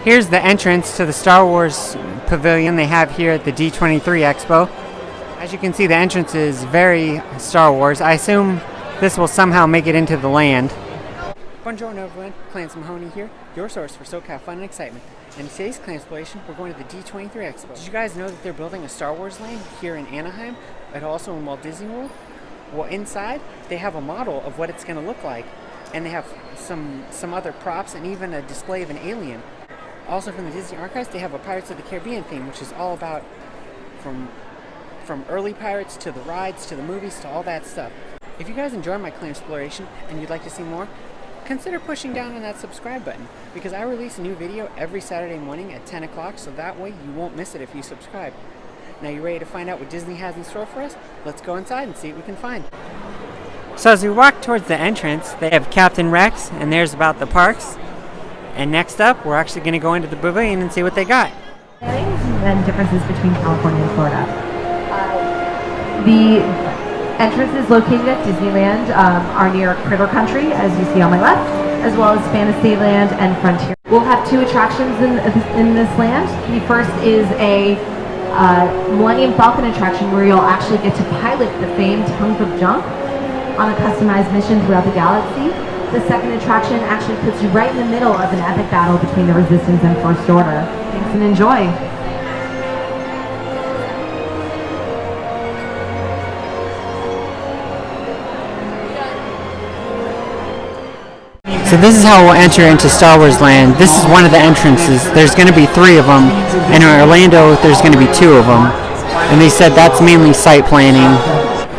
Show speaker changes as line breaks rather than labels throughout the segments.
Here's the entrance to the Star Wars pavilion they have here at the D23 expo. As you can see, the entrance is very Star Wars. I assume this will somehow make it into the land. Buongiorno everyone, Clams Mahoney here, your source for SoCal fun and excitement. In today's Clamsploration, we're going to the D23 expo. Did you guys know that they're building a Star Wars land here in Anaheim, and also in Walt Disney World? Well, inside, they have a model of what it's going to look like, and they have some other props and even a display of an alien. Also from the Disney archives, they have a Pirates of the Caribbean theme, which is all about from early pirates to the rides to the movies to all that stuff. If you guys enjoy my Clamsploration and you'd like to see more, consider pushing down on that subscribe button, because I release a new video every Saturday morning at 10 o'clock, so that way you won't miss it if you subscribe. Now you ready to find out what Disney has in store for us? Let's go inside and see what we can find. So as we walk towards the entrance, they have Captain Rex, and there's about the parks. And next up, we're actually going to go into the pavilion and see what they got.
And differences between California and Florida. The entrances located at Disneyland are near Critter Country, as you see on my left, as well as Fantasyland and Frontier. We'll have two attractions in this land. The first is a Millennium Falcon attraction where you'll actually get to pilot the famed hunk of junk on a customized mission throughout the galaxy. The second attraction actually puts you right in the middle of an epic battle between the Resistance and First Order. Thanks and enjoy.
So this is how we'll enter into Star Wars Land. This is one of the entrances. There's going to be 3 of them, and in Orlando there's going to be 2 of them. And they said that's mainly site planning.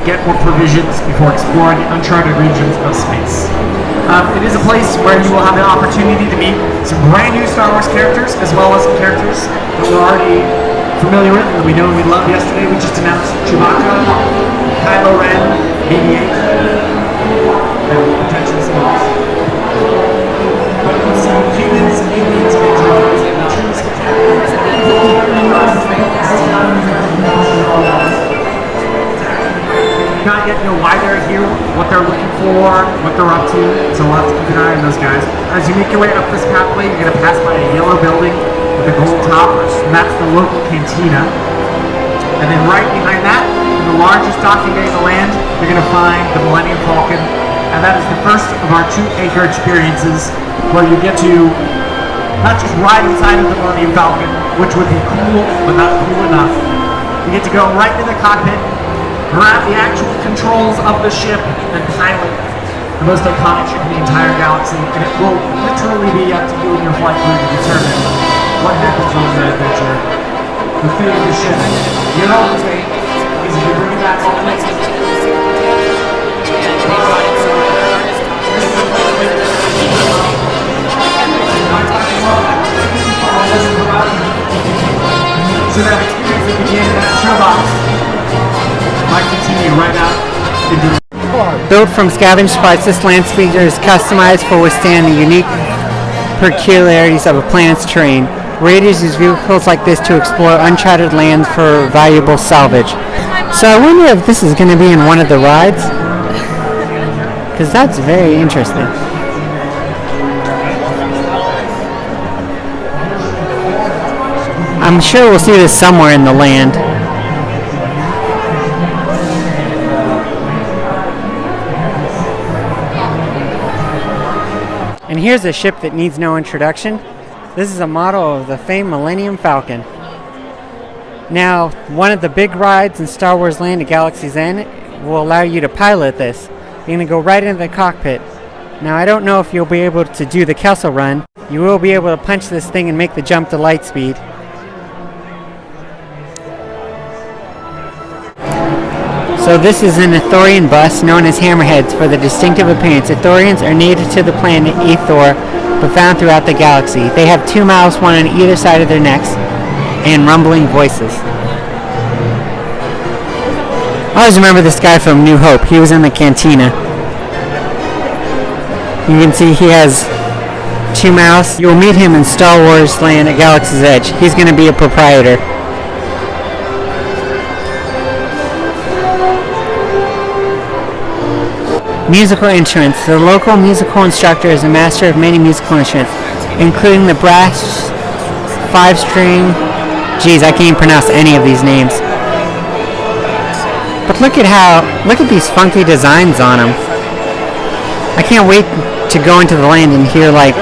Get more provisions before exploring the uncharted regions of space. It is a place where you will have the opportunity to meet some brand new Star Wars characters, as well as some characters that we're already familiar with, that we know and we loved yesterday. We just announced Chewbacca, Kylo Ren, BB-8, and potentially some others. But you can see humans, aliens, and drones, and trees. Not yet know why they're here, what they're looking for, what they're up to, so we'll have to keep an eye on those guys. As you make your way up this pathway, you're going to pass by a yellow building with a gold top, and that's the local cantina. And then right behind that, in the largest docking bay in the land, you're going to find the Millennium Falcon, and that is the first of our 2-acre experiences where you get to not just ride inside of the Millennium Falcon, which would be cool, but not cool enough. You get to go right into the cockpit, grab the actual controls of the ship, and pilot the most iconic ship in the entire galaxy, and it will literally be up to you and your flight crew to determine what happens on your adventure. The fate of the ship. Your own fate is if you bring it back all the way. So that experience that began in that showbox might continue right out into the...
Built from scavenged parts, this land speeder is customized for withstanding the unique peculiarities of a planet's terrain. Raiders use vehicles like this to explore uncharted lands for valuable salvage. So I wonder if this is going to be in one of the rides, because that's very interesting. I'm sure we'll see this somewhere in the land. And here's a ship that needs no introduction. This is a model of the famed Millennium Falcon. Now, one of the big rides in Star Wars Land at Galaxy's End will allow you to pilot this. You're going to go right into the cockpit. Now, I don't know if you'll be able to do the Kessel Run. You will be able to punch this thing and make the jump to light speed. So this is an Ithorian bus known as Hammerheads for the distinctive appearance. Ithorians are native to the planet Ithor, but found throughout the galaxy. They have 2 mouths, one on either side of their necks, and rumbling voices. I always remember this guy from New Hope. He was in the cantina. You can see he has 2 mouths. You'll meet him in Star Wars Land at Galaxy's Edge. He's going to be a proprietor. Musical instruments. The local musical instructor is a master of many musical instruments, including the brass 5-string. Geez, I can't even pronounce any of these names. But look at these funky designs on them. I can't wait to go into the land and hear like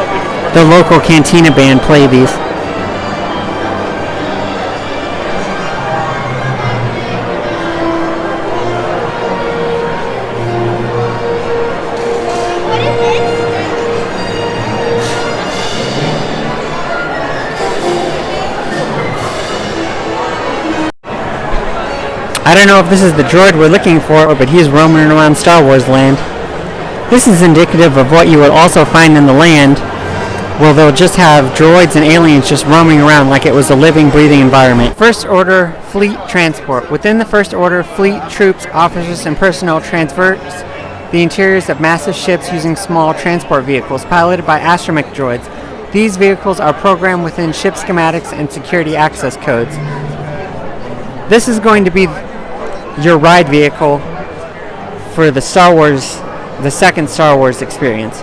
the local cantina band play these. I don't know if this is the droid we're looking for, but he's roaming around Star Wars land. This is indicative of what you would also find in the land, where they'll just have droids and aliens just roaming around like it was a living, breathing environment. First Order Fleet Transport. Within the First Order, fleet, troops, officers, and personnel traverse the interiors of massive ships using small transport vehicles piloted by astromech droids. These vehicles are programmed within ship schematics and security access codes. This is going to be your ride vehicle for the second Star Wars experience.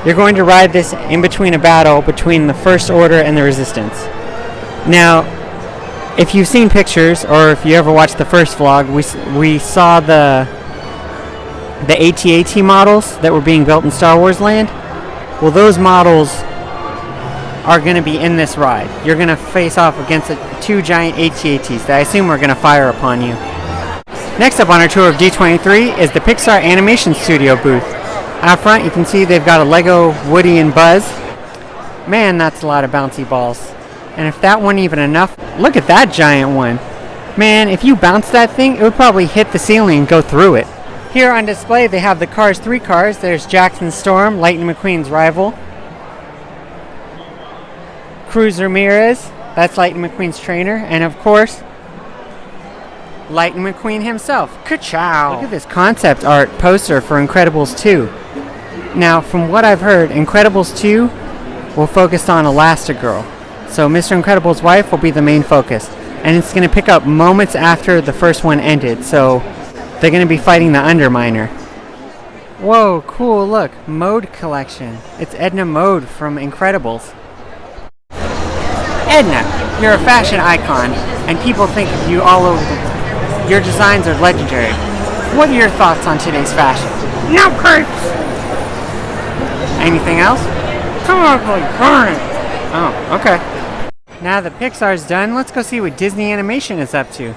You're going to ride this in between a battle between the First Order and the Resistance. Now, if you've seen pictures, or if you ever watched the first vlog, we saw the AT-AT models that were being built in Star Wars Land. Well, those models are going to be in this ride. You're going to face off against two giant AT-ATs that I assume are going to fire upon you. Next up on our tour of D23 is the Pixar Animation Studio booth. Out front you can see they've got a Lego Woody and Buzz. Man, that's a lot of bouncy balls. And if that wasn't even enough, look at that giant one. Man, if you bounce that thing, it would probably hit the ceiling and go through it. Here on display they have the Cars 3 cars. There's Jackson Storm, Lightning McQueen's rival. Cruz Ramirez, that's Lightning McQueen's trainer, and of course, Lightning McQueen himself. Ka-chow! Look at this concept art poster for Incredibles 2. Now, from what I've heard, Incredibles 2 will focus on Elastigirl. So Mr. Incredible's wife will be the main focus. And it's going to pick up moments after the first one ended, so they're going to be fighting the Underminer. Whoa, cool, look, Mode Collection. It's Edna Mode from Incredibles. Edna, you're a fashion icon, and people think of you all over. Your designs are legendary. What are your thoughts on today's fashion? No creeps! Anything else? Come on, burn it! Oh, okay. Now that Pixar's done, let's go see what Disney Animation is up to.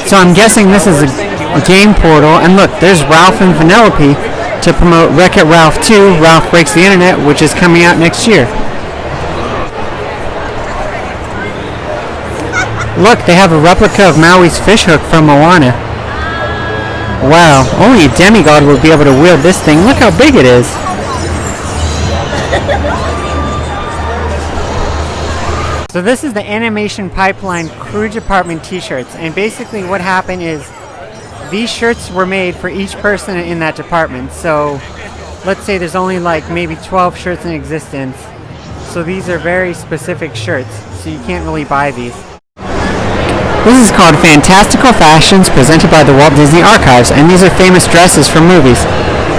So I'm guessing this is a game portal, and look, there's Ralph and Vanellope to promote Wreck-It Ralph 2, Ralph Breaks the Internet, which is coming out next year. Look, they have a replica of Maui's fishhook from Moana. Wow, only a demigod would be able to wield this thing. Look how big it is. So this is the Animation Pipeline Crew Department t-shirts, and basically what happened is these shirts were made for each person in that department. So let's say there's only like maybe 12 shirts in existence. So these are very specific shirts, so you can't really buy these. This is called Fantastical Fashions, presented by the Walt Disney Archives, and these are famous dresses from movies.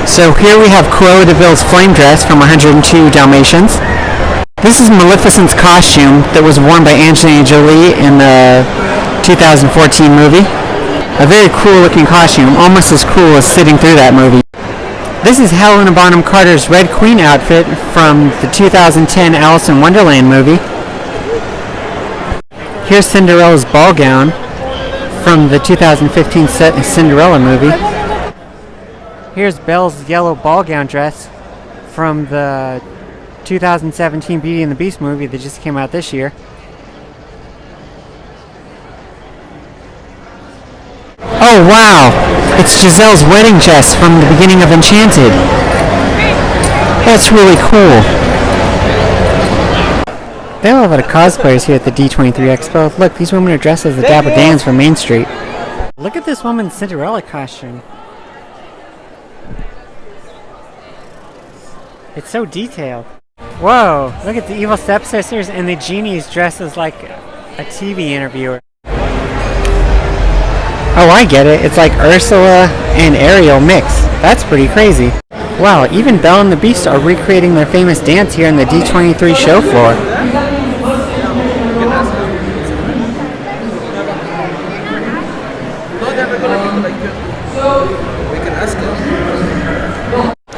So here we have Cruella de Vil's flame dress from 102 Dalmatians. This is Maleficent's costume that was worn by Angelina Jolie in the 2014 movie. A very cool looking costume, almost as cool as sitting through that movie. This is Helena Bonham Carter's Red Queen outfit from the 2010 Alice in Wonderland movie. Here's Cinderella's ball gown from the 2015 Cinderella movie. Here's Belle's yellow ball gown dress from the 2017 Beauty and the Beast movie that just came out this year. Oh wow! It's Giselle's wedding dress from the beginning of Enchanted. That's really cool. They have a lot of cosplayers here at the D23 expo. Look, these women are dressed as the Dapper Dans from Main Street. Look at this woman's Cinderella costume. It's so detailed. Whoa, look at the evil stepsisters and the genies dressed as like a TV interviewer. Oh, I get it. It's like Ursula and Ariel mix. That's pretty crazy. Wow, even Belle and the Beast are recreating their famous dance here in the D23 show floor.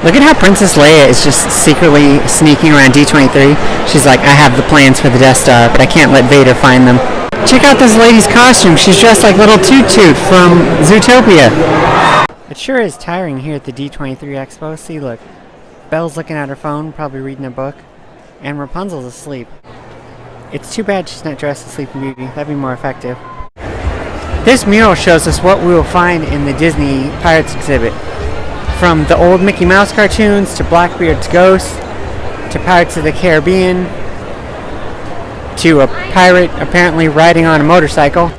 Look at how Princess Leia is just secretly sneaking around D23. She's like, I have the plans for the Death Star, but I can't let Vader find them. Check out this lady's costume. She's dressed like little Toot Toot from Zootopia. It sure is tiring here at the D23 expo. See, look. Belle's looking at her phone, probably reading a book. And Rapunzel's asleep. It's too bad she's not dressed as Sleeping Beauty. That'd be more effective. This mural shows us what we will find in the Disney Pirates exhibit. From the old Mickey Mouse cartoons, to Blackbeard's Ghost, to Pirates of the Caribbean, to a pirate apparently riding on a motorcycle.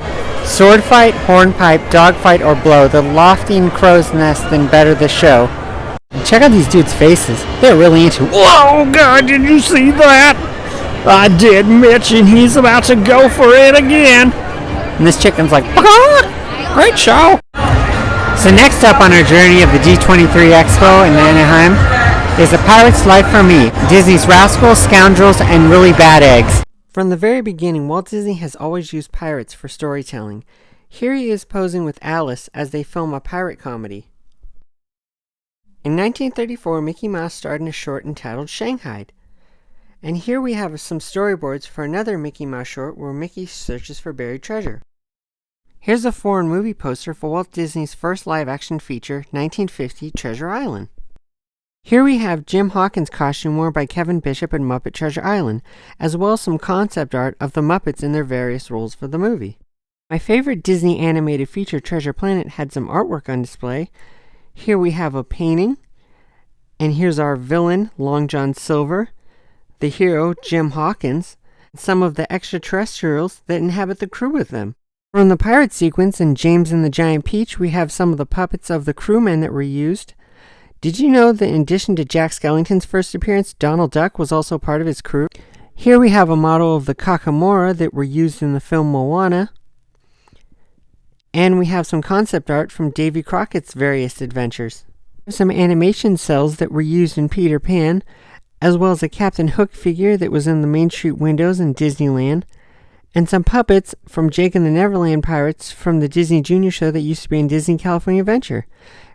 Sword fight, hornpipe, dogfight, or blow, the lofty crow's nest then better the show. And check out these dudes' faces. They're really into, oh god, did you see that? I did, Mitch, and he's about to go for it again. And this chicken's like, great show. So next up on our journey of the D23 Expo in Anaheim is A Pirate's Life for Me, Disney's Rascals, Scoundrels, and Really Bad Eggs. From the very beginning, Walt Disney has always used pirates for storytelling. Here he is posing with Alice as they film a pirate comedy. In 1934, Mickey Mouse starred in a short entitled Shanghai. And here we have some storyboards for another Mickey Mouse short where Mickey searches for buried treasure. Here's a foreign movie poster for Walt Disney's first live-action feature, 1950, Treasure Island. Here we have Jim Hawkins' costume worn by Kevin Bishop in Muppet Treasure Island, as well as some concept art of the Muppets in their various roles for the movie. My favorite Disney animated feature, Treasure Planet, had some artwork on display. Here we have a painting, and here's our villain, Long John Silver, the hero, Jim Hawkins, and some of the extraterrestrials that inhabit the crew with them. From the pirate sequence in James and the Giant Peach, we have some of the puppets of the crewmen that were used. Did you know that in addition to Jack Skellington's first appearance, Donald Duck was also part of his crew? Here we have a model of the Kakamora that were used in the film Moana. And we have some concept art from Davy Crockett's various adventures. Some animation cells that were used in Peter Pan, as well as a Captain Hook figure that was in the Main Street windows in Disneyland. And some puppets from Jake and the Neverland Pirates from the Disney Junior show that used to be in Disney California Adventure.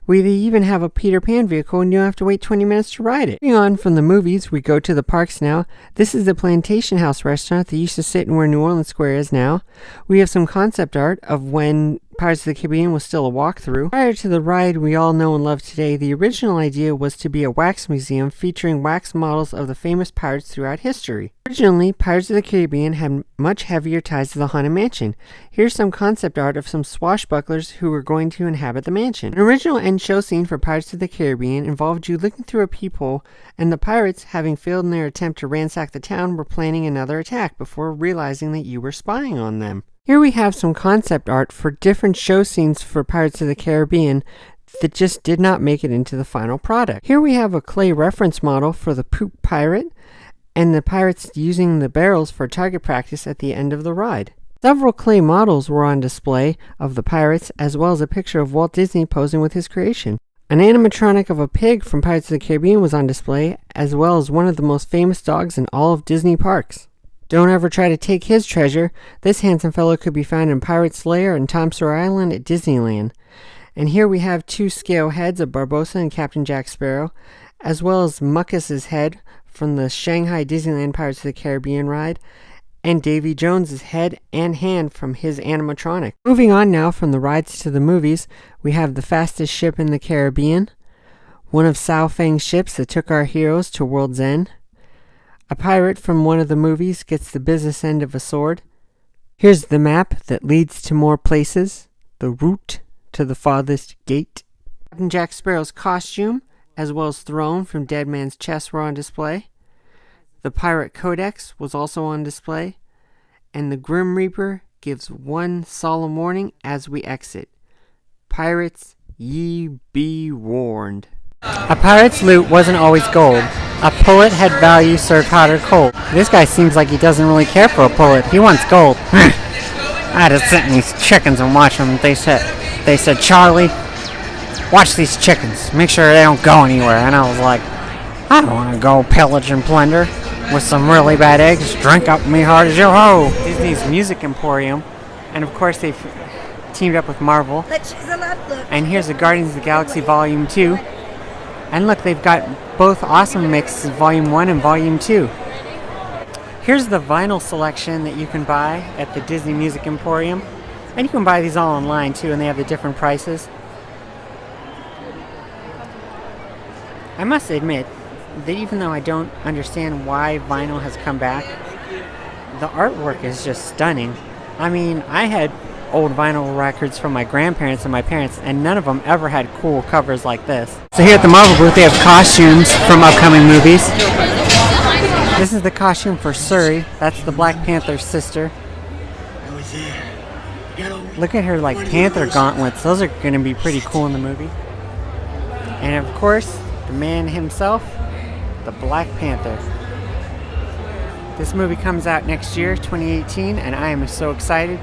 We even have a Peter Pan vehicle and you don't have to wait 20 minutes to ride it. Moving on from the movies, we go to the parks now. This is the Plantation House restaurant that used to sit in where New Orleans Square is now. We have some concept art of when Pirates of the Caribbean was still a walkthrough. Prior to the ride we all know and love today, the original idea was to be a wax museum featuring wax models of the famous pirates throughout history. Originally, Pirates of the Caribbean had much heavier ties to the Haunted Mansion. Here's some concept art of some swashbucklers who were going to inhabit the mansion. An original end show scene for Pirates of the Caribbean involved you looking through a peephole, and the pirates, having failed in their attempt to ransack the town, were planning another attack before realizing that you were spying on them. Here we have some concept art for different show scenes for Pirates of the Caribbean that just did not make it into the final product. Here we have a clay reference model for the Poop Pirate, and the pirates using the barrels for target practice at the end of the ride. Several clay models were on display of the pirates, as well as a picture of Walt Disney posing with his creation. An animatronic of a pig from Pirates of the Caribbean was on display, as well as one of the most famous dogs in all of Disney parks. Don't ever try to take his treasure. This handsome fellow could be found in Pirate's Lair and Tom Sawyer Island at Disneyland. And here we have two scale heads of Barbossa and Captain Jack Sparrow, as well as Muckus's head from the Shanghai Disneyland Pirates of the Caribbean ride, and Davy Jones's head and hand from his animatronic. Moving on now from the rides to the movies, we have the fastest ship in the Caribbean, one of Sao Feng's ships that took our heroes to World's End. A pirate from one of the movies gets the business end of a sword. Here's the map that leads to more places, the route to the farthest gate. Captain Jack Sparrow's costume, as well as throne from Dead Man's Chest, were on display. The Pirate Codex was also on display. And the Grim Reaper gives one solemn warning as we exit. Pirates, ye be warned. A pirate's loot wasn't always gold. A pullet had value served hot or cold. This guy seems like he doesn't really care for a pullet. He wants gold. I had to sit in these chickens and watch them. They said, Charlie, watch these chickens, make sure they don't go anywhere. And I was like, I don't want to go pillage and plunder with some really bad eggs. Drink up me hard as your hoe. Disney's Music Emporium, and of course they've teamed up with Marvel. And here's the Guardians of the Galaxy Volume 2. And look, they've got both Awesome Mix Volume 1 and Volume 2. Here's the vinyl selection that you can buy at the Disney Music Emporium. And you can buy these all online too, and they have the different prices. I must admit that even though I don't understand why vinyl has come back, the artwork is just stunning. I mean, I had old vinyl records from my grandparents and my parents, and none of them ever had cool covers like this. So here at the Marvel booth, they have costumes from upcoming movies. This is the costume for Shuri. That's the Black Panther's sister. Look at her like panther gauntlets. Those are going to be pretty cool in the movie. And of course, the man himself, the Black Panther. This movie comes out next year, 2018, and I am so excited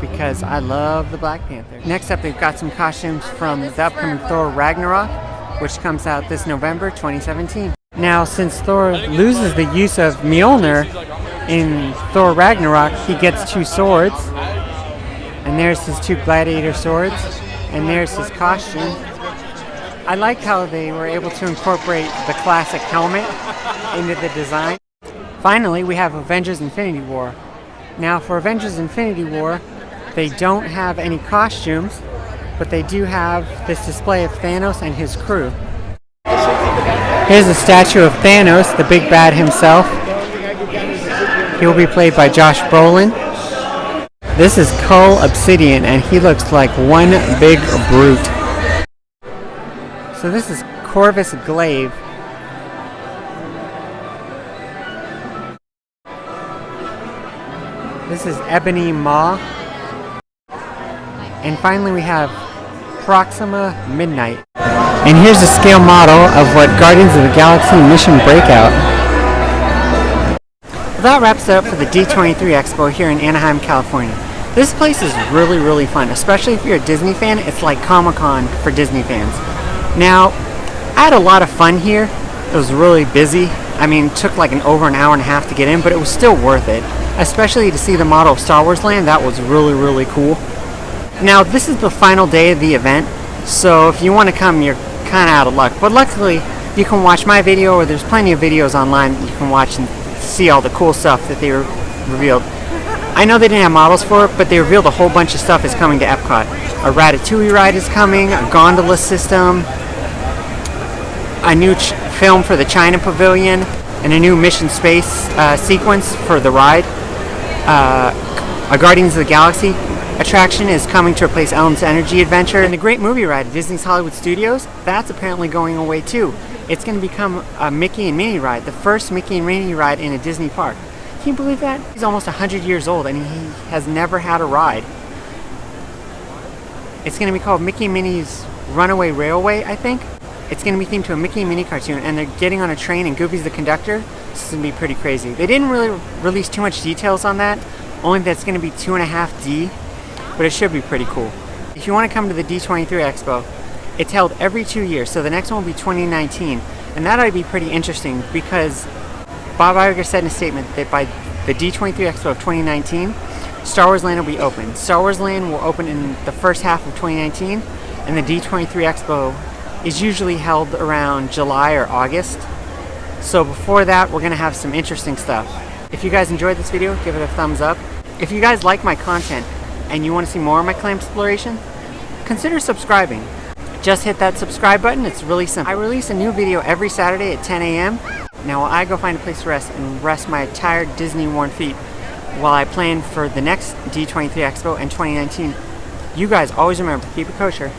because I love the Black Panther. Next up, they've got some costumes from the upcoming Thor Ragnarok, which comes out this November 2017. Now, since Thor loses the use of Mjolnir in Thor Ragnarok, he gets two swords. And there's his two gladiator swords. And there's his costume. I like how they were able to incorporate the classic helmet into the design. Finally, we have Avengers Infinity War. Now, for Avengers Infinity War, they don't have any costumes, but they do have this display of Thanos and his crew. Here's a statue of Thanos, the big bad himself. He will be played by Josh Brolin. This is Cull Obsidian, and he looks like one big brute. So this is Corvus Glaive. This is Ebony Maw. And finally we have Proxima Midnight. And here's a scale model of what Guardians of the Galaxy Mission Breakout. Well, that wraps it up for the D23 expo here in Anaheim, California. This place is really, really fun, especially if you're a Disney fan. It's like Comic-Con for Disney fans. Now, I had a lot of fun here. It was really busy. I mean, it took like over an hour and a half to get in, but it was still worth it. Especially to see the model of Star Wars Land. That was really, really cool. Now, this is the final day of the event, so if you want to come, you're kind of out of luck. But luckily, you can watch my video, or there's plenty of videos online that you can watch and see all the cool stuff that they revealed. I know they didn't have models for it, but they revealed a whole bunch of stuff is coming to Epcot. A Ratatouille ride is coming, a gondola system, a new film for the China Pavilion, and a new Mission Space sequence for the ride. A Guardians of the Galaxy attraction is coming to replace Ellen's Energy Adventure. And the Great Movie Ride at Disney's Hollywood Studios, that's apparently going away too. It's going to become a Mickey and Minnie ride, the first Mickey and Minnie ride in a Disney park. Can you believe that? He's almost 100 years old and he has never had a ride. It's going to be called Mickey and Minnie's Runaway Railway, I think. It's going to be themed to a Mickey and Minnie cartoon, and they're getting on a train and Goofy's the conductor. This is going to be pretty crazy. They didn't really release too much details on that, only that it's going to be 2.5D, but it should be pretty cool. If you want to come to the D23 expo, it's held every 2 years, so the next one will be 2019, and that ought to be pretty interesting because Bob Iger said in a statement that by the D23 expo of 2019, Star Wars Land will be open. Star Wars Land will open in the first half of 2019, and the D23 expo is usually held around July or August. So before that, we're going to have some interesting stuff. If you guys enjoyed this video, give it a thumbs up. If you guys like my content and you want to see more of my Clamsploration, consider subscribing. Just hit that subscribe button. It's really simple. I release a new video every Saturday at 10 a.m. Now while I go find a place to rest and rest my tired Disney worn feet while I plan for the next D23 Expo in 2019, you guys always remember, keep it kosher.